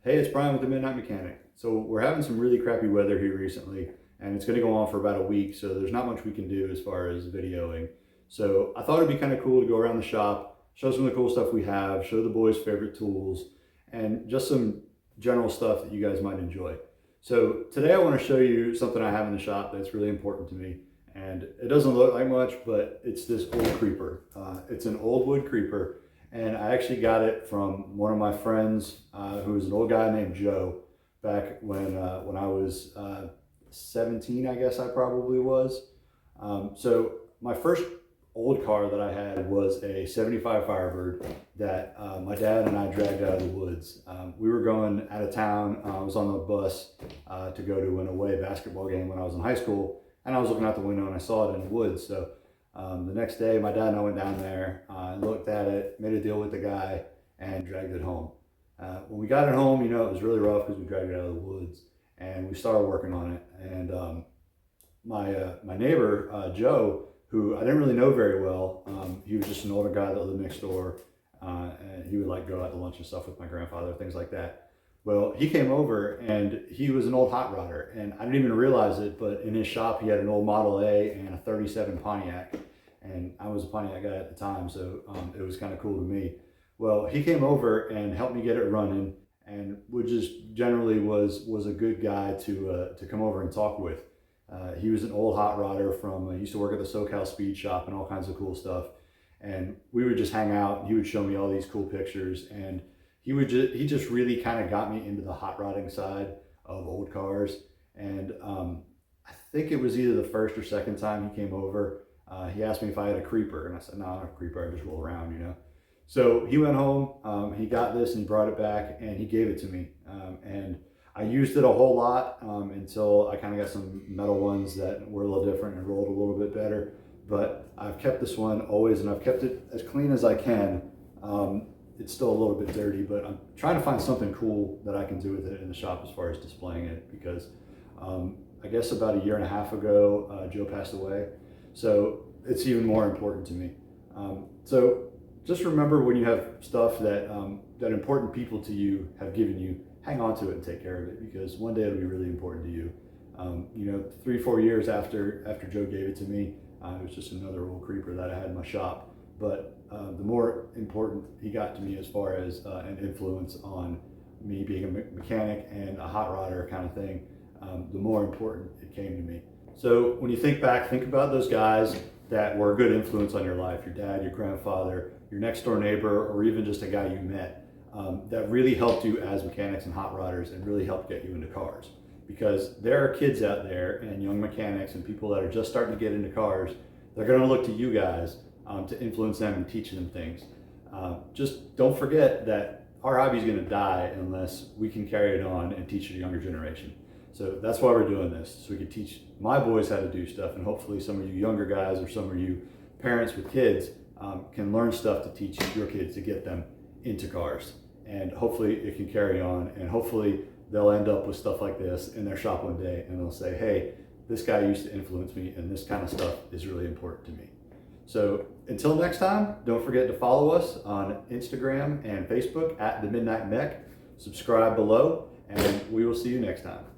Hey, it's Brian with the Midnight Mechanic. So we're having some really crappy weather here recently, and it's going to go on for about a week, so there's not much we can do as far as videoing. So I thought it'd be kind of cool to go around the shop, show some of the cool stuff we have, show the boys' favorite tools, and just some general stuff that you guys might enjoy. So today I want to show you something I have in the shop that's really important to me, and it doesn't look like much, but it's this old creeper. It's an old wood creeper. And I actually got it from one of my friends, who was an old guy named Joe, back when I was 17, I guess I probably was. So my first old car that I had was a 75 Firebird that my dad and I dragged out of the woods. We were going out of town. I was on the bus to go to an away basketball game when I was in high school, and I was looking out the window and I saw it in the woods. So the next day, my dad and I went down there and looked at it, made a deal with the guy, and dragged it home. When we got it home, it was really rough because we dragged it out of the woods, and we started working on it. And my neighbor, Joe, who I didn't really know very well, he was just an older guy that lived next door, and he would like go out to lunch and stuff with my grandfather, things like that. Well, he came over and he was an old hot rodder, and I didn't even realize it, but in his shop he had an old Model A and a 37 Pontiac, and I was a Pontiac guy at the time, so it was kind of cool to me. Well, he came over and helped me get it running, and would just generally was a good guy to come over and talk with. He was an old hot rodder from, he used to work at the SoCal Speed Shop and all kinds of cool stuff, and we would just hang out, and he would show me all these cool pictures, and he just really kind of got me into the hot rodding side of old cars. And I think it was either the first or second time he came over, he asked me if I had a creeper, and I said, no, I don't have a creeper, I just roll around. So he went home, he got this and he brought it back and he gave it to me. And I used it a whole lot until I kind of got some metal ones that were a little different and rolled a little bit better. But I've kept this one always, and I've kept it as clean as I can. It's still a little bit dirty, but I'm trying to find something cool that I can do with it in the shop as far as displaying it, because I guess about a year and a half ago, Joe passed away. So it's even more important to me. So just remember, when you have stuff that, that important people to you have given you, hang on to it and take care of it, because one day it'll be really important to you. 3-4 years after Joe gave it to me, it was just another old creeper that I had in my shop. But the more important he got to me as far as an influence on me being a mechanic and a hot rodder kind of thing, the more important it came to me. So when you think back, think about those guys that were a good influence on your life, your dad, your grandfather, your next door neighbor, or even just a guy you met, that really helped you as mechanics and hot rodders and really helped get you into cars. Because there are kids out there and young mechanics and people that are just starting to get into cars, they're going to look to you guys to influence them and teach them things. Just don't forget that our hobby is going to die unless we can carry it on and teach the younger generation. So that's why we're doing this, so we can teach my boys how to do stuff, and hopefully some of you younger guys or some of you parents with kids can learn stuff to teach your kids to get them into cars. And hopefully it can carry on, and hopefully they'll end up with stuff like this in their shop one day and they'll say, hey, this guy used to influence me and this kind of stuff is really important to me. So until next time, don't forget to follow us on Instagram and Facebook at The Midnight Mech. Subscribe below, and we will see you next time.